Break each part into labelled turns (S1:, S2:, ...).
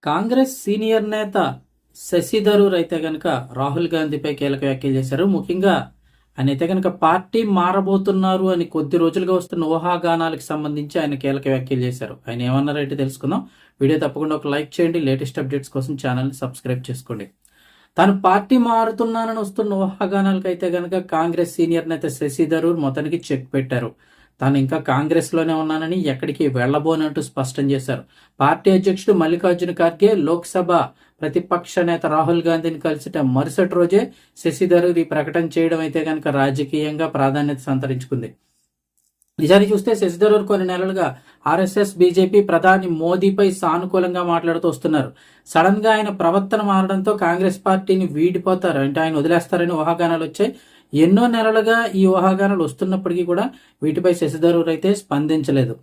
S1: Congress senior నేత శశి థరూర్ అయితే కనుక రాహుల్ గాంధీపై కీలక వ్యాఖ్యలు చేశారు. ముఖ్యంగా ఆయన అయితే కనుక పార్టీ మారబోతున్నారు అని కొద్ది రోజులుగా వస్తున్న ఊహాగానాలకు సంబంధించి ఆయన కీలక వ్యాఖ్యలు చేశారు. ఆయన ఏమన్నారైతే తెలుసుకుందాం. వీడియో తప్పకుండా ఒక లైక్ చేయండి. లేటెస్ట్ అప్డేట్స్ కోసం ఛానల్ని సబ్స్క్రైబ్ చేసుకోండి. తాను పార్టీ మారుతున్నానని వస్తున్న ఊహాగానాలకు అయితే కనుక కాంగ్రెస్ సీనియర్ నేత శశి థరూర్ మొత్తానికి చెక్ పెట్టారు. తాను ఇంకా కాంగ్రెస్లోనే ఉన్నానని, ఎక్కడికి వెళ్లబోనంటూ స్పష్టం చేశారు. పార్టీ అధ్యక్షుడు మల్లికార్జున ఖార్గే లోక్సభ ప్రతిపక్ష నేత రాహుల్ గాంధీని కలిసిట మరుసటి రోజే శశి థరూర్ ఈ ప్రకటన చేయడం అయితే కనుక రాజకీయంగా ప్రాధాన్యత సంతరించుకుంది. నిజాన్ని చూస్తే శశి థరూర్ కొన్ని నెలలుగా ఆర్ఎస్ఎస్, బీజేపీ ప్రధాని మోదీపై సానుకూలంగా మాట్లాడుతూ వస్తున్నారు. సడన్ గా ఆయన ప్రవర్తన మారడంతో కాంగ్రెస్ పార్టీని వీడిపోతారు, అంటే ఆయన వదిలేస్తారని ఊహాగానాలు వచ్చాయి. ఎన్నో నెలలుగా ఈ ఊహాగానాలు వస్తున్నప్పటికీ కూడా వీటిపై శశి థరూర్ అయితే స్పందించలేదు.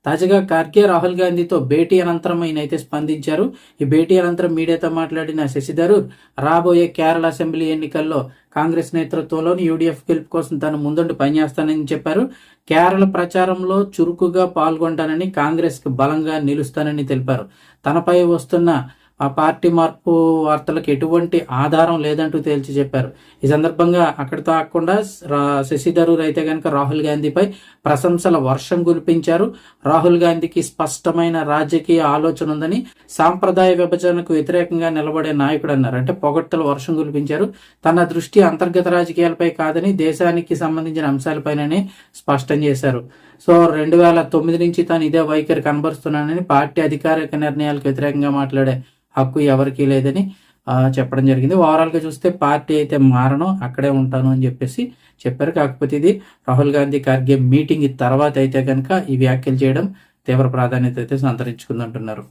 S1: తాజాగా ఖార్గే రాహుల్ గాంధీతో భేటీ అనంతరం ఆయన అయితే స్పందించారు. ఈ భేటీ అనంతరం మీడియాతో మాట్లాడిన శశి థరూర్ రాబోయే కేరళ అసెంబ్లీ ఎన్నికల్లో కాంగ్రెస్ నేతృత్వంలోని యూడీఎఫ్ గెలుపు కోసం తాను ముందుండి పనిచేస్తానని చెప్పారు. కేరళ ప్రచారంలో చురుకుగా పాల్గొంటానని, కాంగ్రెస్ కి బలంగా నిలుస్తానని తెలిపారు. తనపై వస్తున్న ఆ పార్టీ మార్పు వార్తలకు ఎటువంటి ఆధారం లేదంటూ తేల్చి చెప్పారు. ఈ సందర్భంగా అక్కడితో ఆగకుండా శశి థరూర్ అయితే కనుక రాహుల్ గాంధీపై ప్రశంసల వర్షం కురిపించారు. రాహుల్ గాంధీకి స్పష్టమైన రాజకీయ ఆలోచన ఉందని, సాంప్రదాయ విభజనకు వ్యతిరేకంగా నిలబడే నాయకుడు అన్నారు. అంటే పొగడ్తల వర్షం కురిపించారు. తన దృష్టి అంతర్గత రాజకీయాలపై కాదని దేశానికి సంబంధించిన అంశాలపైననే స్పష్టం చేశారు. సో 2009 నుంచి తాను ఇదే వైఖరి కనబరుస్తున్నానని, పార్టీ అధికారిక నిర్ణయాలకు వ్యతిరేకంగా మాట్లాడే హక్కు ఎవరికీ లేదని చెప్పడం జరిగింది. ఓవరాల్ గా చూస్తే పార్టీ అయితే మారను, అక్కడే ఉంటాను అని చెప్పేసి చెప్పారు. కాకపోతే ఇది రాహుల్ గాంధీ ఖార్గే మీటింగ్ తర్వాత అయితే కనుక ఈ వ్యాఖ్యలు చేయడం తీవ్ర ప్రాధాన్యత అయితే సంతరించుకుందంటున్నారు.